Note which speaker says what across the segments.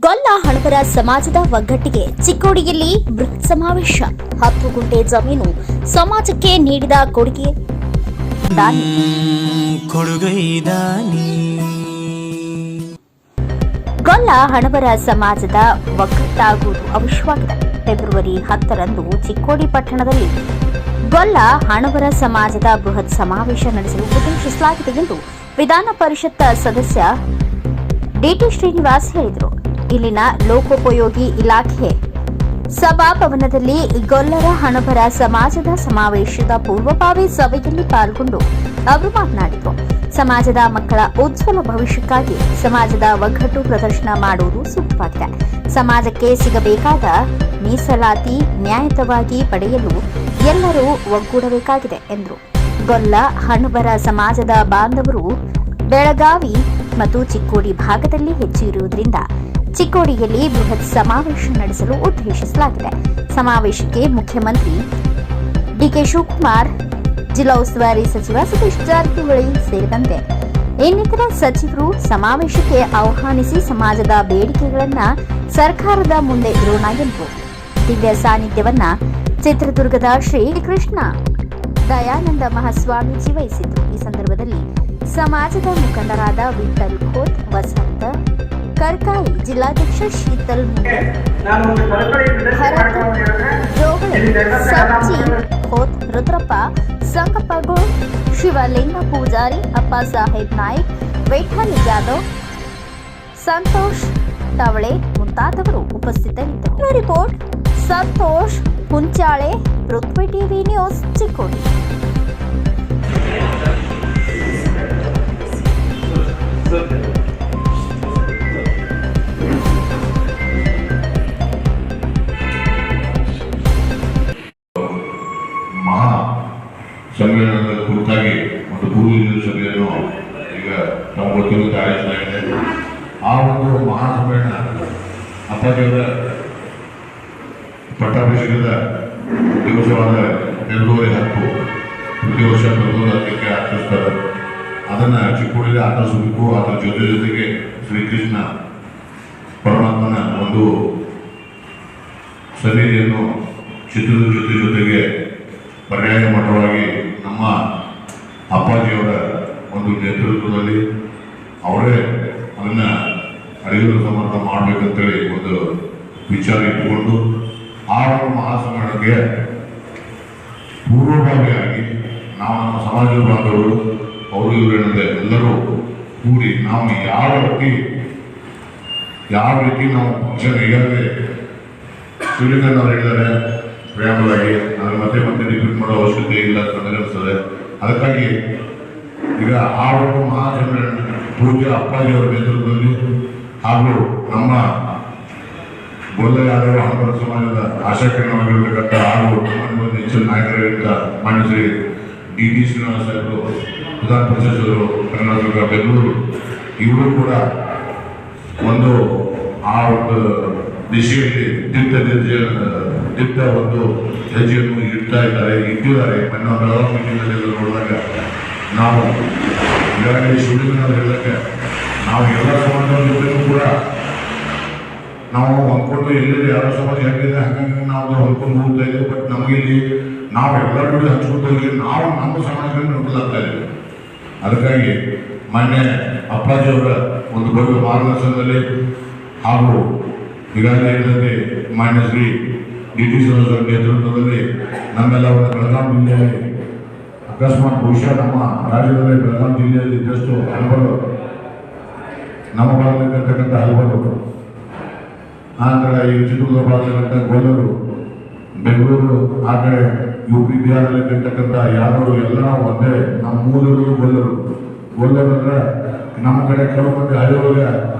Speaker 1: ಗೊಲ್ಲ ಹಣಬರ ಸಮಾಜದ ಒಗ್ಗಟ್ಟಿಗೆ ಚಿಕ್ಕೋಡಿಯಲ್ಲಿ ಬೃಹತ್ ಸಮಾವೇಶ. 10 ಗುಂಟೆ ಜಮೀನು ಸಮಾಜಕ್ಕೆ ನೀಡಿದ ಕೊಡುಗೆ ಗೊಲ್ಲ ಹಣಬರ ಸಮಾಜದ ಒಗ್ಗಟ್ಟಾಗುವುದು ಅವಶ್ಯವಾಗಿದೆ. ಫೆಬ್ರವರಿ 10ರಂದು ಚಿಕ್ಕೋಡಿ ಪಟ್ಟಣದಲ್ಲಿ ಗೊಲ್ಲ ಹಣಬರ ಸಮಾಜದ ಬೃಹತ್ ಸಮಾವೇಶ ನಡೆಸಲು ಉದ್ದೇಶಿಸಲಾಗಿದೆ ಎಂದು ವಿಧಾನ ಪರಿಷತ್ ಸದಸ್ಯ ಡಿಟಿ ಶ್ರೀನಿವಾಸ್ ಹೇಳಿದರು. ಇಲ್ಲಿನ ಲೋಕೋಪಯೋಗಿ ಇಲಾಖೆ ಸಭಾಭವನದಲ್ಲಿ ಗೊಲ್ಲರ ಹಣಬರ ಸಮಾಜದ ಸಮಾವೇಶದ ಪೂರ್ವಭಾವಿ ಸಭೆಯಲ್ಲಿ ಪಾಲ್ಗೊಂಡು ಅವರು ಮಾತನಾಡಿದರು. ಸಮಾಜದ ಮಕ್ಕಳ ಉಜ್ವಲ ಭವಿಷ್ಯಕ್ಕಾಗಿ ಸಮಾಜದ ಒಗ್ಗಟ್ಟು ಪ್ರದರ್ಶನ ಮಾಡುವುದು ಸೂಕ್ತವಾಗಿದೆ. ಸಮಾಜಕ್ಕೆ ಸಿಗಬೇಕಾದ ಮೀಸಲಾತಿ ನ್ಯಾಯಯುತವಾಗಿ ಪಡೆಯಲು ಎಲ್ಲರೂ ಒಗ್ಗೂಡಬೇಕಾಗಿದೆ ಎಂದರು. ಗೊಲ್ಲ ಹಣಬರ ಸಮಾಜದ ಬಾಂಧವರು ಬೆಳಗಾವಿ ಮತ್ತು ಚಿಕ್ಕೋಡಿ ಭಾಗದಲ್ಲಿ ಹೆಚ್ಚು ಇರುವುದರಿಂದ ಚಿಕ್ಕೋಡಿಯಲ್ಲಿ ಬೃಹತ್ ಸಮಾವೇಶ ನಡೆಸಲು ಉದ್ದೇಶಿಸಲಾಗಿದೆ. ಸಮಾವೇಶಕ್ಕೆ ಮುಖ್ಯಮಂತ್ರಿ ಡಿಕೆ ಶಿವಕುಮಾರ್, ಜಿಲ್ಲಾ ಉಸ್ತುವಾರಿ ಸಚಿವ ಸತೀಶ್ ಜಾರಕಿಹೊಳಿ ಸೇರಿದಂತೆ ಇನ್ನಿತರ ಸಚಿವರು ಸಮಾವೇಶಕ್ಕೆ ಆಹ್ವಾನಿಸಿ ಸಮಾಜದ ಬೇಡಿಕೆಗಳನ್ನು ಸರ್ಕಾರದ ಮುಂದೆ ಇರೋಣ ಎಂದರು. ದಿವ್ಯ ಸಾನ್ನಿಧ್ಯವನ್ನ ಚಿತ್ರದುರ್ಗದ ಶ್ರೀ ಕೃಷ್ಣ ದಯಾನಂದ ಮಹಾಸ್ವಾಮೀಜಿ ವಹಿಸಿದ್ರು. ಈ ಸಂದರ್ಭದಲ್ಲಿ ಸಮಾಜದ ಮುಖಂಡರಾದ ವಿಠಲ್ ಖೋತ್, ವಸಂತ ಕರ್ಕಾಯಿ, ಜಿಲ್ಲಾಧ್ಯಕ್ಷ ಶೀತಲ್ ಮುಂಡೆ, ಭರತ್ ಜೋಗಳೆ, ಸಜ್ಜಿ ಖೋತ್, ರುದ್ರಪ್ಪ ಸಂಕಪ್ಪಗೋಳ್, ಶಿವಲಿಂಗ ಪೂಜಾರಿ, ಅಪ್ಪ ಸಾಹೇಬ್ ನಾಯ್ಕ್, ವಿಠಲ್ ಯಾದವ್, ಸಂತೋಷ್ ತವಳೆ ಮುಂತಾದವರು ಉಪಸ್ಥಿತರಿದ್ದರು. ರಿಪೋರ್ಟ್ ಸಂತೋಷ್ ಹುಂಚಾಳೆ, ಪೃಥ್ವಿ ಟಿವಿ ನ್ಯೂಸ್, ಚಿಕ್ಕೋಡಿ.
Speaker 2: ಮಹಾ ಸಮ್ಮೇಳನದ ಕುರಿತಾಗಿ ಒಂದು ಪೂರ್ವ ಸಭೆಯನ್ನು ಈಗ ನಾವು ಗೊತ್ತಿರುವಂತೆ ಆಯೋಜಿಸಲಾಗಿದೆ. ಆ ಒಂದು ಮಹಾ ಸಮ್ಮೇಳನ ಅಪ್ಪಾಜಿಯವರ ಪಟ್ಟಾಭಿಷೇಕದ ದಿವಸವಾದ ಫೆಬ್ರವರಿ 10 ಪ್ರತಿ ವರ್ಷ ಫೆಬ್ರವರಿ 10ಕ್ಕೆ ಆಚರಿಸ್ತಾರೆ. ಅದನ್ನು ಚಿಕ್ಕೋಡಿಗೆ ಆಚರಿಸಬೇಕು. ಅದರ ಜೊತೆಗೆ ಶ್ರೀಕೃಷ್ಣ ಪರಮಾತ್ಮನ ಒಂದು ಸನ್ನಿಧಿಯನ್ನು ಚಿತ್ರದ ಜೊತೆಗೆ ಪರ್ಯಾಯ ಮಠವಾಗಿ ನಮ್ಮ ಅಪ್ಪಾಜಿಯವರ ಒಂದು ನೇತೃತ್ವದಲ್ಲಿ ಅವರೇ ಅದನ್ನು ಅಡಿಗರು ಸಮರ್ಥ ಮಾಡಬೇಕಂತೇಳಿ ಒಂದು ವಿಚಾರ ಇಟ್ಟುಕೊಂಡು ಆ ಒಂದು ಮಹಾಸಮ್ಮೇಳನಕ್ಕೆ ಪೂರ್ವಭಾವಿಯಾಗಿ ನಾವು ನಮ್ಮ ಸಮಾಜದ ಬಾಂಧವರು ಅವರು ಇವರೇನಂದ್ರೆ ಎಲ್ಲರೂ ಕೂಡಿ ನಾವು ಯಾವ ರೀತಿ ನಾವು ಫಂಕ್ಷನ್ ಈಗಾಗಲೇ ಶಿವಲಿಂಗನ್ ಅವರು ಹೇಳಿದ್ದಾರೆ ಪ್ರೇಮವಾಗಿ ಅದನ್ನು ಮತ್ತೆ ರಿಪೀಟ್ ಮಾಡೋ ಅವಶ್ಯಕತೆ ಇಲ್ಲ ಅಂತ ನನಗನ್ನಿಸ್ತದೆ. ಅದಕ್ಕಾಗಿ ಈಗ ಆ ಒಂದು ಮಹಾಸಮ್ಮೇಳನ ಪೂಜ್ಯ ಅಪ್ಪಾಜಿಯವರ ನೇತೃತ್ವದಲ್ಲಿ ಹಾಗೂ ನಮ್ಮ ಗೊಲ್ಲ ಯಾದವ ಹಣಬರ ಸಮಾಜದ ಆಶಾಕಿರಣವಾಗಿರತಕ್ಕಂಥ ಹಾಗೂ ನಮ್ಮ ಹೆಚ್ಚಿನ ನಾಯಕರಾಗಿದ್ದ ಮಾನ್ಯ ಶ್ರೀ ಡಿ ಶ್ರೀನಿವಾಸ ಸಾಹೇಬರು, ವಿಧಾನ ಪರಿಷತ್ ಸದಸ್ಯರು, ಕರ್ನಾಟಕ ಬೆಂಗಳೂರು, ಇವರು ಕೂಡ ಒಂದು ಆ ಒಂದು ದಿಶೆಯಲ್ಲಿ ದಿಟ್ಟ ಒಂದು ಹೆಜ್ಜೆಯನ್ನು ಇಟ್ಟಿದ್ದಾರೆ. ಮೊನ್ನೆ ಒಂದು ಮೀಟಿಂಗಲ್ಲಿ ನೋಡಿದಾಗ ನಾವು ಈಗಾಗಲೇ ಶಿವಲಿಂಗನ ಹೇಳಕ್ಕೆ ನಾವು ಎಲ್ಲ ಸಮಾಜದ ಜೊತೆಗೂ ಕೂಡ ನಾವು ಹೊಂದ್ಕೊಂಡು ಎಲ್ಲೆಲ್ಲಿ ಯಾವ ಸಮಾಜ ಹೆಂಗಿದೆ ಹಂಗಾಗಿ ನಾವು ಹೊಂದ್ಕೊಂಡು ಹೋಗ್ತಾ ಇದ್ದೇವೆ. ಬಟ್ ನಮಗಿಲ್ಲಿ ನಾವು ಎಲ್ಲರೂ ಹಂಚ್ಕೊಂಡು ಹೋಗಿ ನಾವು ನಮ್ಮ ಸಮಾಜದಲ್ಲಿ ನೋಡಲಾಗ್ತಾ ಇದ್ದೇವೆ. ಅದಕ್ಕಾಗಿ ಮೊನ್ನೆ ಅಪ್ಪಾಜಿಯವರ ಒಂದು ಭವ್ಯ ಮಾರ್ಗದರ್ಶನದಲ್ಲಿ ಹಾಗೂ ಈಗಾಗಲೇ ಹೇಳಿದಂತೆ ಮಾನ್ಯ ಶ್ರೀ ಡಿ ಸದಸ್ಯರ ನೇತೃತ್ವದಲ್ಲಿ ನಮ್ಮೆಲ್ಲ ಒಂದು ಬೆಳಗಾವಿ ಜಿಲ್ಲೆಯಲ್ಲಿ ಅಕಸ್ಮಾತ್ ಬಹುಶಃ ನಮ್ಮ ರಾಜ್ಯದಲ್ಲಿ ಬೆಳಗಾವಿ ಜಿಲ್ಲೆಯಲ್ಲಿ ಇದ್ದಷ್ಟು ಹಲವರು ನಮ್ಮ ಭಾಗದಲ್ಲಿರ್ತಕ್ಕಂಥ ಹಲವರು, ಆನಂತರ ಈ ಚಿತ್ರದುರ್ಗ ಭಾಗದಲ್ಲಿರ್ತಕ್ಕಂಥ ಗೊಲ್ಲರು, ಬೆಂಗಳೂರು ಆ ಕಡೆ UP ಬಿಹಾರಲ್ಲಿರ್ತಕ್ಕಂಥ ಯಾದವರು ಎಲ್ಲ ಒಂದೇ. ನಮ್ಮ ಮೂಲರು ಗೊಲ್ಲರು ಅಂದ್ರೆ ನಮ್ಮ ಕಡೆ ಕೆಲವು ಮಂದಿ ಹಳ್ಳಿಯೊಳಗೆ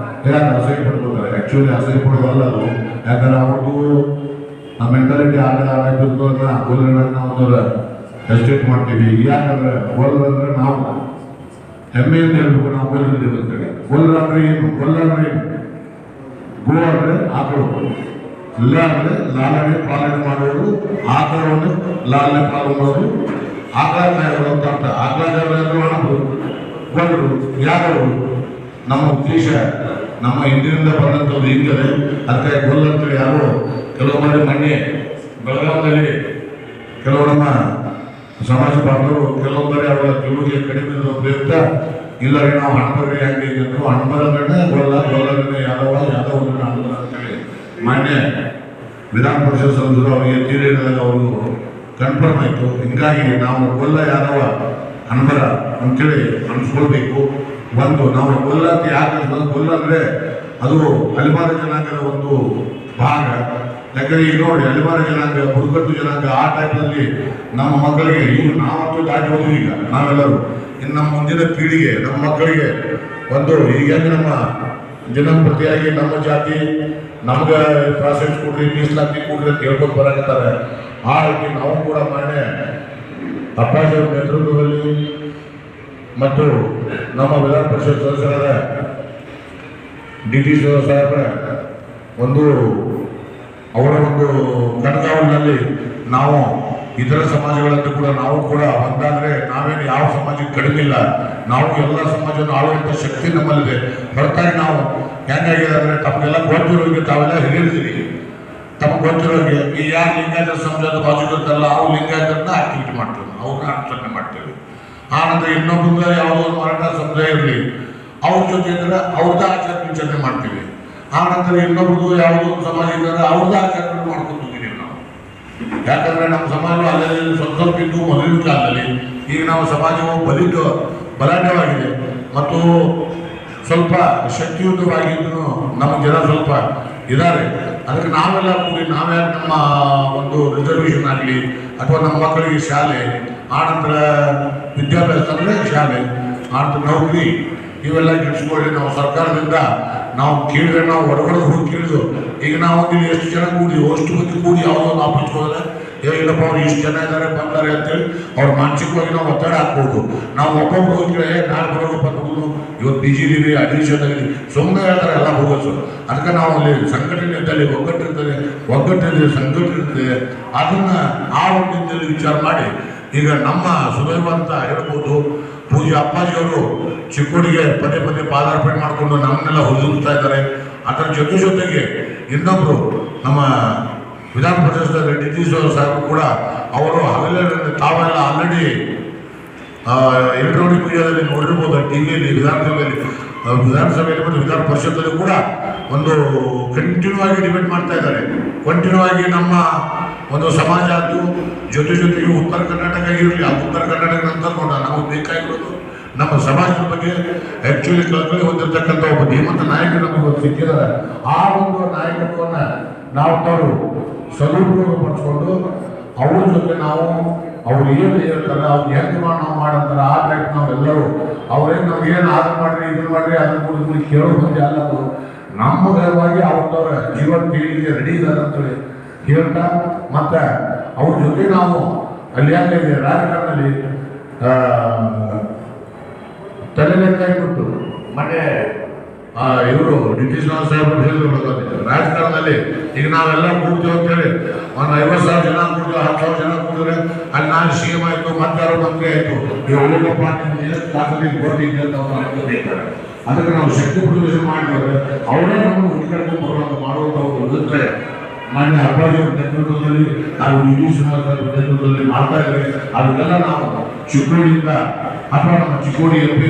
Speaker 2: ಯಾಕೆ ಅಸಹ್ಯ ಪಡ್ಕೊತಾರೆ. ಆ್ಯಕ್ಚುಲಿ ಅಸಹ್ಯ ಪಡೋದಲ್ಲ ಅದು. ಯಾಕಂದ್ರೆ ಅವ್ರದ್ದು ಮೆಂಟಾಲಿಟಿ ಆಗಿರ್ತದನ್ನ ಗೊಲ್ಲರನ್ನ ಒಂದು ಎಸ್ಟೇಟ್ ಮಾಡ್ತೀವಿ. ಯಾಕಂದ್ರೆ ಗೊಲ್ಲರಂದ್ರೆ ನಾವು ಹೆಮ್ಮೆಯಿಂದ ಹೇಳ್ಬೇಕು, ನಾವು ಗೊಲ್ಲರಿದ್ದೇವೆ ಅಂತೇಳಿ. ಗೊಲ್ಲರ ಅಂದ್ರೆ ಏನು? ಗೊಲ್ಲ ಅಂದ್ರೆ ಏನು? ಗೋ ಅಂದ್ರೆ ಆಕಳು, ಇಲ್ಲ ಅಂದ್ರೆ ಲಾಲನೆ ಪಾಲನೆ ಮಾಡೋರು, ಆಕಳವನ್ನು ಲಾಲನೆ ಪಾಲನೆ ಮಾಡೋರು, ಆಕಳ ಕಾಯೋರು ಅಂತ ಅರ್ಥ. ಆಕಳ ಗೊಲ್ಲರು ಯಾರು? ನಮ್ಮ ಉದ್ದೇಶ ನಮ್ಮ ಹಿಂದಿನಿಂದ ಬಂದಂಥದ್ದು ಹಿಂಗದೆ. ಅದಕ್ಕೆ ಗೊಲ್ಲ ಅಂತೇಳಿ ಯಾರು ಕೆಲವು ಮಂದಿ ಮೊನ್ನೆ ಬೆಳಗಾವಿಯಲ್ಲಿ ಕೆಲವು ನಮ್ಮ ಸಮಾಜ ಬಾಂಧವರು ಕೆಲವೊಂದರೆ ಅವರ ಜೀವನಿಗೆ ಕಡಿಮೆ ಇರೋ ಪ್ರಯುಕ್ತ ಇಲ್ಲರಿ ನಾವು ಹಣಬರ್ರಿ ಹಂಗೆ ಅಂದರು. ಹಣಬರನೇ ಗೊಲ್ಲನೇ ಯಾದವ ಹಣಬರ ಅಂತೇಳಿ ಮಾನ್ಯ ವಿಧಾನ ಪರಿಷತ್ ಸದಸ್ಯರು ಅವರಿಗೆ ತೀರಿ ಹೇಳಿದಾಗ ಅವರು ಕನ್ಫರ್ಮ್ ಆಯಿತು. ಹಿಂಗಾಗಿ ನಾವು ಗೊಲ್ಲ ಯಾದವ ಹಣಬರ ಅಂತೇಳಿ ಅನ್ಸ್ಕೊಳ್ಬೇಕು. ಒಂದು ನಾವು ಗೊಲ್ಲ ಅಂತ ಯಾಕೆ ಗೊಲ್ಲ ಅಂದರೆ ಅದು ಅಲಿಮಾರ ಜನಾಂಗದ ಒಂದು ಭಾಗ. ಯಾಕಂದ್ರೆ ಈಗ ನೋಡಿ ಅಲಿಮಾರ ಜನಾಂಗ, ಬುಡಕಟ್ಟು ಜನಾಂಗ ಆ ಟೈಪ್ನಲ್ಲಿ ನಮ್ಮ ಮಕ್ಕಳಿಗೆ ಈಗ ನಾವಂತೂ ದಾಟಿ ಹೋದ್ವಿ. ಈಗ ನಾವೆಲ್ಲರೂ ಇನ್ನು ನಮ್ಮ ಮುಂದಿನ ಪೀಳಿಗೆ ನಮ್ಮ ಮಕ್ಕಳಿಗೆ ಒಂದು ಈಗ ನಮ್ಮ ಜನಪ್ರತಿಯಾಗಿ ನಮ್ಮ ಜಾತಿ ನಮ್ಗೆ ಪ್ರಾಸೆಸ್ ಕೊಡ್ರಿ, ಮೀಸಲಾತಿ ಕೊಡ್ರಿ ಅಂತ ಹೇಳ್ಕೊಂಡು ಬರಾಕತ್ತಾರೆ. ಆ ರೀತಿ ನಾವು ಕೂಡ ಮಾನ್ಯ ಅಪ್ಪಾಜಿಯವರ ನೇತೃತ್ವದಲ್ಲಿ ಮತ್ತು ನಮ್ಮ ವಿಧಾನ ಪರಿಷತ್ ಸದಸ್ಯರಾದ ಡಿ.ಟಿ. ಸಾಹೇಬ್ರ ಒಂದು ಅವರ ಒಂದು ಕಣ್ಗಾವಲಿನಲ್ಲಿ ನಾವು ಇತರ ಸಮಾಜಗಳನ್ನು ಕೂಡ ನಾವು ಕೂಡ ಒಂದಾದರೆ ನಾವೇನು ಯಾವ ಸಮಾಜಕ್ಕೆ ಕಡಿಮೆ ಇಲ್ಲ. ನಾವು ಎಲ್ಲ ಸಮಾಜವನ್ನು ಆಳುವಂಥ ಶಕ್ತಿ ನಮ್ಮಲ್ಲಿದೆ. ಹೊರತಾಗಿ ನಾವು ಹೆಂಗಾಗಿದೆ ಅಂದರೆ ತಮಗೆಲ್ಲ ಗೊತ್ತಿರೋರಿಗೆ ತಾವೆಲ್ಲ ಹಿರಿಯರಿದ್ದೀರಿ. ತಮಗೆ ಗೊತ್ತಿರೋರಿಗೆ ಈ ಯಾರು ಲಿಂಗಾಯತ ಸಮಾಜದ ಬಾಜು ಇರ್ತಾರಲ್ಲ ಅವ್ರು ಲಿಂಗಾಯತರನ್ನ ಆಕ್ಟಿವಿಟಿ ಮಾಡ್ತೀವಿ, ಅವ್ರನ್ನ ಆಚರಣೆ ಮಾಡ್ತೀವಿ. ಆನಂತರ ಇನ್ನೊಬ್ಬ ಯಾವುದೋ ಒಂದು ಮರಾಠ ಸಮುದಾಯ ಇರಲಿ ಅವ್ರ ಜೊತೆ ಇದ್ರೆ ಅವ್ರದ್ದು ಆಚರಣೆ ಮಾಡ್ತೀವಿ. ಆನಂತರ ಇನ್ನೊಬ್ರದ್ದು ಯಾವುದೋ ಒಂದು ಸಮಾಜ ಇದ್ದಾರೆ ಅವ್ರದ್ದು ಆಚರಣೆ ಮಾಡ್ಕೊಂಡು ಹೋಗಿದ್ದೀವಿ ನಾವು. ಯಾಕಂದರೆ ನಮ್ಮ ಸಮಾಜ ಅಲ್ಲಲ್ಲಿ ಸ್ವಲ್ಪ ಇದ್ದು ಮೊದಲಿನ ಕಾಲದಲ್ಲಿ ಈಗ ನಾವು ಸಮಾಜವು ಬಲಾಢ್ಯವಾಗಿದೆ ಮತ್ತು ಸ್ವಲ್ಪ ಶಕ್ತಿಯುತವಾಗಿದ್ದು ನಮ್ಮ ಜನ ಸ್ವಲ್ಪ ಇದ್ದಾರೆ. ಅದಕ್ಕೆ ನಾವೆಲ್ಲ ಕೂಡಿ ನಾವ್ಯಾಕೆ ನಮ್ಮ ಒಂದು ರಿಸರ್ವೇಷನ್ ಆಗಲಿ ಅಥವಾ ನಮ್ಮ ಮಕ್ಕಳಿಗೆ ಶಾಲೆ, ಆನಂತರ ವಿದ್ಯಾಭ್ಯಾಸ ಅಂದರೆ ಶಾಲೆ, ಆನಂತರ ನೌಕರಿ ಇವೆಲ್ಲ ಗಿಡಿಸ್ಕೊಳ್ಳಿ ನಾವು ಸರ್ಕಾರದಿಂದ ನಾವು ಕೇಳಿದ್ರೆ ನಾವು ಹೊರಗಡೆ ಹೋಗಿ ಕೇಳಿದ್ರು. ಈಗ ನಾವು ಇಲ್ಲಿ ಎಷ್ಟು ಜನ ಕೂಡಿದ್ವಿ ಅಷ್ಟು ಮಂದಿ ಕೂಡಿ ಯಾವುದೋ ಒಂದು ಆಫೀಸ್ಗೆ ಹೋದರೆ ಇಲ್ಲಪ್ಪ ಅವ್ರು ಇಷ್ಟು ಜನ ಇದ್ದಾರೆ ಬಂದಾರೆ ಅಂತೇಳಿ ಅವ್ರ ಮಾನಸಿಕವಾಗಿ ನಾವು ಒತ್ತಡ ಹಾಕ್ಬೋದು. ನಾವು ಒಬ್ಬೊಬ್ರು ಹೋಗಿದ್ರೆ ನಾಳೆ ಬರೋಗಪ್ಪ ನಮ್ಮದು ಇವತ್ತು ಬಿಜಿಲಿವಿ ಅಡ್ಮಿಷನ್ ಆಗಲಿ ಸುಮ್ಮನೆ ಹೇಳ್ತಾರೆ ಎಲ್ಲ ಹೋಗೋದು. ಅದಕ್ಕೆ ನಾವು ಅಲ್ಲಿ ಸಂಘಟನೆ ಇದ್ದಲ್ಲಿ ಒಗ್ಗಟ್ಟಿದೆ ಸಂಘಟನೆ ಇರ್ತದೆ. ಅದನ್ನು ಆ ಒಂದು ನಿಟ್ಟಿನಲ್ಲಿ ವಿಚಾರ ಮಾಡಿ ಈಗ ನಮ್ಮ ಸುದೈವ ಅಂತ ಹೇಳ್ಬೋದು ಪೂಜ್ಯ ಅಪ್ಪಾಜಿಯವರು ಚಿಕ್ಕೋಡಿಗೆ ಪದೇ ಪಾದಾರ್ಪಣೆ ಮಾಡಿಕೊಂಡು ನಮ್ಮನ್ನೆಲ್ಲ ಹುರಿದುತ್ತಾ ಇದ್ದಾರೆ. ಅದರ ಜೊತೆಗೆ ಇನ್ನೊಬ್ಬರು ನಮ್ಮ ವಿಧಾನ ಪರಿಷತ್ ಡಿ.ಟಿ. ಸಾಹೇಬರು ಕೂಡ ಅವರು ಹಗಲಲ್ಲಿ ತಾವೆಲ್ಲ ಆಲ್ರೆಡಿ ಎಲೆಕ್ಟ್ರಾನಿಕ್ ಮೀಡಿಯಾದಲ್ಲಿ ನೋಡಿರ್ಬೋದು, ಟಿವಿಯಲ್ಲಿ ವಿಧಾನಸಭೆಯಲ್ಲಿ ಮತ್ತು ವಿಧಾನ ಪರಿಷತ್ತಲ್ಲಿ ಕೂಡ ಒಂದು ಕಂಟಿನ್ಯೂ ಆಗಿ ಡಿಬೇಟ್ ಮಾಡ್ತಾ ಇದ್ದಾರೆ. ಕಂಟಿನ್ಯೂ ಆಗಿ ನಮ್ಮ ಒಂದು ಸಮಾಜ ಅದು ಜೊತೆಗೆ ಉತ್ತರ ಕರ್ನಾಟಕ ಇರಲಿ, ಆ ಉತ್ತರ ಕರ್ನಾಟಕ ನಂತರ ನೋಡ ನಾವು ಬೇಕಾಗಿರೋದು ನಮ್ಮ ಸಮಾಜದ ಬಗ್ಗೆ ಆ್ಯಕ್ಚುಲಿ ಕಲ್ಪನೆ ಹೊಂದಿರತಕ್ಕಂಥ ಒಬ್ಬ ಧೀಮಂತ ನಾಯಕರು ನಮಗೆ ಸಿಕ್ಕಿದ್ದಾರೆ. ಆ ಒಂದು ನಾಯಕತ್ವವನ್ನು ನಾವು ತಾವು ಸದುಪಯೋಗ ಪಡಿಸ್ಕೊಂಡು ಅವ್ರ ಜೊತೆ ನಾವು ಅವ್ರು ಏನು ಹೇಳ್ತಾರೆ ಅವ್ರು ಹೆಂಗೆ ನಾವು ಮಾಡಂತಾರೆ ಆ ಟೈಪ್ ನಾವೆಲ್ಲರೂ ಅವ್ರೇನು ನಮ್ಗೆ ಏನು ಆದ ಮಾಡ್ರಿ ಇದನ್ನು ಮಾಡ್ರಿ ಅದನ್ನು ಕುಡಿದು ಕೇಳೋ ಬಂದು ಎಲ್ಲರೂ ನಮ್ಮ ವಿಧವಾಗಿ ಅವ್ರದವ್ರ ಜೀವನ ಪೀಳಿಗೆ ರೆಡಿ ಇದ್ದಾರೆ ಅಂತೇಳಿ ಹೇಳ್ತಾ ಮತ್ತು ಅವ್ರ ಜೊತೆ ನಾವು ಅಲ್ಲಿ ಯಾಕೆ ರಾಜಕಾರಣದಲ್ಲಿ ತಲೆಲೆಕ್ಕಾಗಿಬಿಟ್ಟು ಮೊನ್ನೆ ಇವರು ಡಿ.ಟಿ. ಸಾಹೇಬರು ಹೇಳಿದ್ರು ರಾಜಕಾರಣದಲ್ಲಿ ಈಗ ನಾವೆಲ್ಲ ಕೂಡ್ತೀವಿ ಅಂತೇಳಿ ಒಂದು 50,000 ಜನ ಕೂಡಿದ್ರು, 10,000 ಜನ ಕೂಡಿದ್ರೆ ಅಲ್ಲಿ ನಾನು CM ಆಯಿತು ಮತ್ತಾರು ಮಂತ್ರಿ ಆಯಿತು ಒಳ್ಳೆಯಪ್ಪ ಬೇಕಾರೆ ಅದಕ್ಕೆ ನಾವು ಶಕ್ತಿ ಪ್ರದರ್ಶನ ಮಾಡಿದ್ರೆ ಅವರೇ ನಮಗೆ ಹುಡುಕಡ್ಕೊಂಡು ಬರುವಂತ ಮಾಡುವಂಥವ್ರು ಇರುತ್ತೆ. ಮಾನ್ಯ ಅಪ್ಪಾಜಿಯವರ ನೇತೃತ್ವದಲ್ಲಿ ನಾವು ಡಿ.ಟಿ. ನೇತೃತ್ವದಲ್ಲಿ ಮಾಡ್ತಾ ಇದ್ದಾರೆ. ಅದನ್ನೆಲ್ಲ ನಾವು ಚಿಕ್ಕೋಡಿಯಿಂದ ಅಥವಾ ನಮ್ಮ ಚಿಕ್ಕೋಡಿ MP